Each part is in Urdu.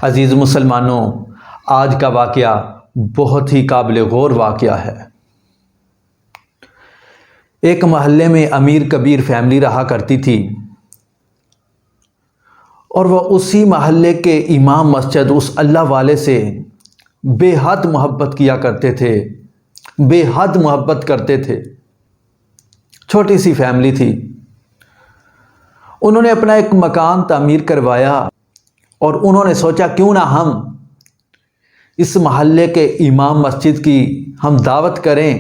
عزیز مسلمانوں، آج کا واقعہ بہت ہی قابل غور واقعہ ہے۔ ایک محلے میں امیر کبیر فیملی رہا کرتی تھی اور وہ اسی محلے کے امام مسجد اس اللہ والے سے بے حد محبت کیا کرتے تھے، بے حد محبت کرتے تھے۔ چھوٹی سی فیملی تھی۔ انہوں نے اپنا ایک مکان تعمیر کروایا اور انہوں نے سوچا کیوں نہ ہم اس محلے کے امام مسجد کی ہم دعوت کریں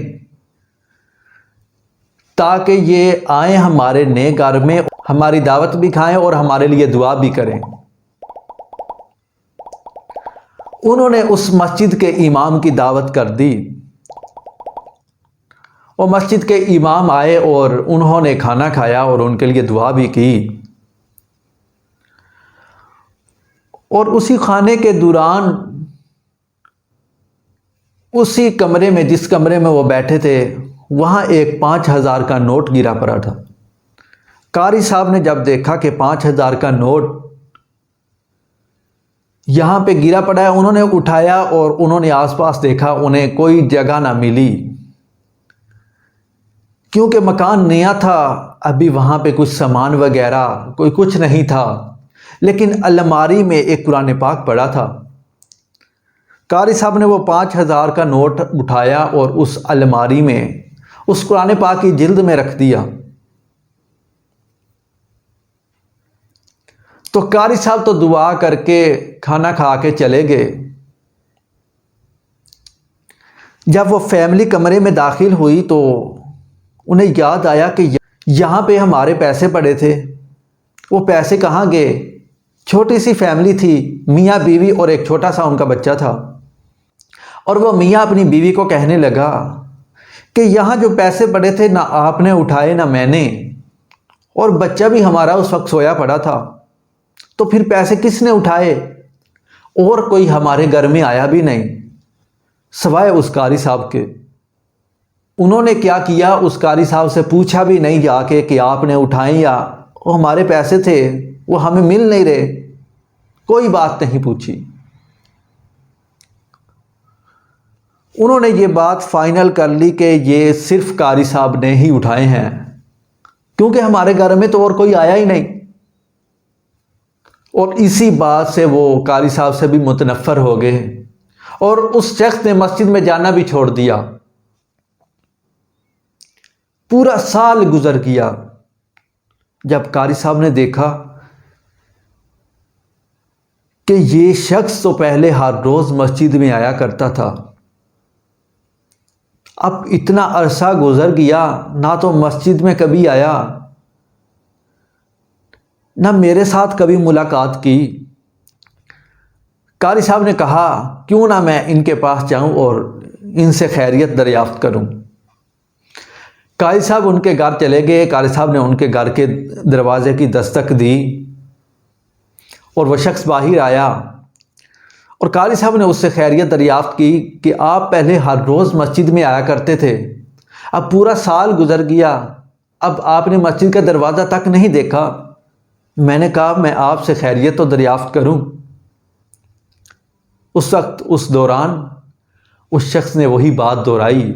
تاکہ یہ آئیں ہمارے نئے گھر میں، ہماری دعوت بھی کھائیں اور ہمارے لیے دعا بھی کریں۔ انہوں نے اس مسجد کے امام کی دعوت کر دی۔ وہ مسجد کے امام آئے اور انہوں نے کھانا کھایا اور ان کے لیے دعا بھی کی۔ اور اسی کھانے کے دوران اسی کمرے میں، جس کمرے میں وہ بیٹھے تھے، وہاں ایک 5,000 کا نوٹ گرا پڑا تھا۔ قاری صاحب نے جب دیکھا کہ 5,000 کا نوٹ یہاں پہ گرا پڑا ہے، انہوں نے اٹھایا اور انہوں نے آس پاس دیکھا، انہیں کوئی جگہ نہ ملی۔ کیونکہ مکان نیا تھا، ابھی وہاں پہ کچھ سامان وغیرہ کوئی کچھ نہیں تھا، لیکن الماری میں ایک قرآن پاک پڑا تھا۔ قاری صاحب نے وہ 5,000 کا نوٹ اٹھایا اور اس الماری میں، اس قرآن پاک کی جلد میں رکھ دیا۔ تو قاری صاحب تو دعا کر کے کھانا کھا کے چلے گئے۔ جب وہ فیملی کمرے میں داخل ہوئی تو انہیں یاد آیا کہ یہاں پہ ہمارے پیسے پڑے تھے، وہ پیسے کہاں گئے؟ چھوٹی سی فیملی تھی، میاں بیوی اور ایک چھوٹا سا ان کا بچہ تھا۔ اور وہ میاں اپنی بیوی کو کہنے لگا کہ یہاں جو پیسے پڑے تھے نہ آپ نے اٹھائے نہ میں نے، اور بچہ بھی ہمارا اس وقت سویا پڑا تھا، تو پھر پیسے کس نے اٹھائے؟ اور کوئی ہمارے گھر میں آیا بھی نہیں سوائے اس قاری صاحب کے۔ انہوں نے کیا کیا، اس قاری صاحب سے پوچھا بھی نہیں جا کے کہ آپ نے اٹھائیں، یا وہ ہمارے پیسے تھے وہ ہمیں مل نہیں رہے، کوئی بات نہیں پوچھی۔ انہوں نے یہ بات فائنل کر لی کہ یہ صرف قاری صاحب نے ہی اٹھائے ہیں، کیونکہ ہمارے گھر میں تو اور کوئی آیا ہی نہیں۔ اور اسی بات سے وہ قاری صاحب سے بھی متنفر ہو گئے اور اس شخص نے مسجد میں جانا بھی چھوڑ دیا۔ پورا سال گزر گیا۔ جب قاری صاحب نے دیکھا کہ یہ شخص تو پہلے ہر روز مسجد میں آیا کرتا تھا، اب اتنا عرصہ گزر گیا، نہ تو مسجد میں کبھی آیا، نہ میرے ساتھ کبھی ملاقات کی۔ قاری صاحب نے کہا کیوں نہ میں ان کے پاس جاؤں اور ان سے خیریت دریافت کروں۔ قاری صاحب ان کے گھر چلے گئے۔ قاری صاحب نے ان کے گھر کے دروازے کی دستک دی اور وہ شخص باہر آیا، اور قاری صاحب نے اس سے خیریت دریافت کی کہ آپ پہلے ہر روز مسجد میں آیا کرتے تھے، اب پورا سال گزر گیا، اب آپ نے مسجد کا دروازہ تک نہیں دیکھا۔ میں نے کہا میں آپ سے خیریت تو دریافت کروں۔ اس وقت اس دوران اس شخص نے وہی بات دہرائی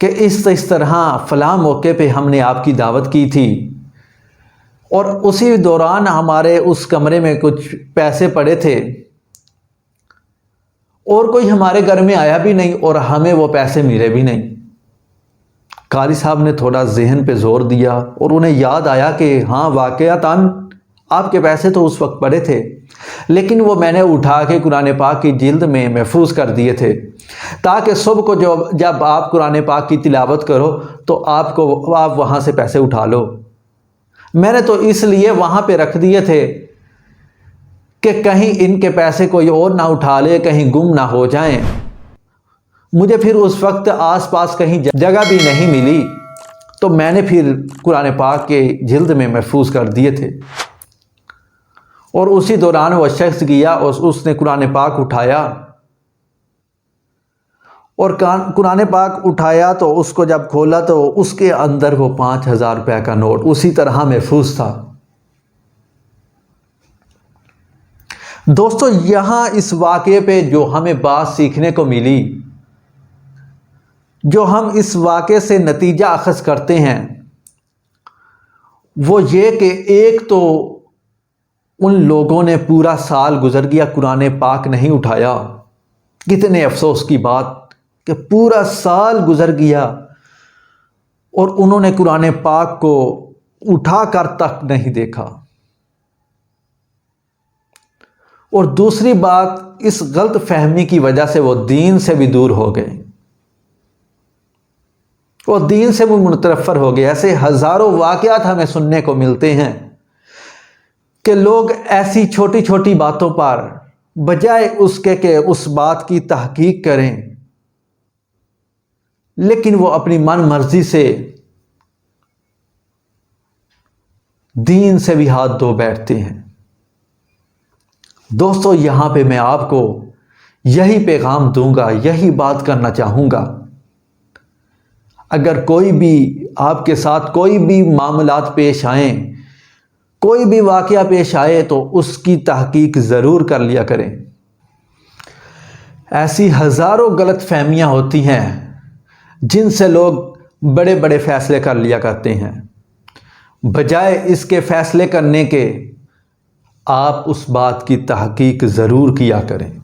کہ اس طرح فلاں موقع پہ ہم نے آپ کی دعوت کی تھی، اور اسی دوران ہمارے اس کمرے میں کچھ پیسے پڑے تھے، اور کوئی ہمارے گھر میں آیا بھی نہیں اور ہمیں وہ پیسے ملے بھی نہیں۔ قاری صاحب نے تھوڑا ذہن پہ زور دیا اور انہیں یاد آیا کہ ہاں واقعتاً آپ کے پیسے تو اس وقت پڑے تھے، لیکن وہ میں نے اٹھا کے قرآن پاک کی جلد میں محفوظ کر دیے تھے تاکہ صبح کو جب آپ قرآن پاک کی تلاوت کرو تو آپ وہاں سے پیسے اٹھا لو۔ میں نے تو اس لیے وہاں پہ رکھ دیے تھے کہ کہیں ان کے پیسے کوئی اور نہ اٹھا لے، کہیں گم نہ ہو جائیں۔ مجھے پھر اس وقت آس پاس کہیں جگہ بھی نہیں ملی، تو میں نے پھر قرآن پاک کے جلد میں محفوظ کر دیے تھے۔ اور اسی دوران وہ شخص گیا اور اس نے قرآن پاک اٹھایا، اور قرآن پاک اٹھایا تو اس کو جب کھولا تو اس کے اندر وہ 5,000 روپے کا نوٹ اسی طرح محفوظ تھا۔ دوستو یہاں اس واقعے پہ جو ہمیں بات سیکھنے کو ملی، جو ہم اس واقعے سے نتیجہ اخذ کرتے ہیں، وہ یہ کہ ایک تو ان لوگوں نے پورا سال گزر گیا، قرآن پاک نہیں اٹھایا۔ کتنے افسوس کی بات کہ پورا سال گزر گیا اور انہوں نے قرآن پاک کو اٹھا کر تک نہیں دیکھا۔ اور دوسری بات، اس غلط فہمی کی وجہ سے وہ دین سے بھی دور ہو گئے، وہ دین سے بھی منتفر ہو گئے۔ ایسے ہزاروں واقعات ہمیں سننے کو ملتے ہیں کہ لوگ ایسی چھوٹی چھوٹی باتوں پر بجائے اس کے کہ اس بات کی تحقیق کریں، لیکن وہ اپنی من مرضی سے دین سے بھی ہاتھ دھو بیٹھتے ہیں۔ دوستو یہاں پہ میں آپ کو یہی پیغام دوں گا، یہی بات کرنا چاہوں گا، اگر کوئی بھی آپ کے ساتھ کوئی بھی معاملات پیش آئیں، کوئی بھی واقعہ پیش آئے تو اس کی تحقیق ضرور کر لیا کریں۔ ایسی ہزاروں غلط فہمیاں ہوتی ہیں جن سے لوگ بڑے بڑے فیصلے کر لیا کرتے ہیں، بجائے اس کے فیصلے کرنے کے آپ اس بات کی تحقیق ضرور کیا کریں۔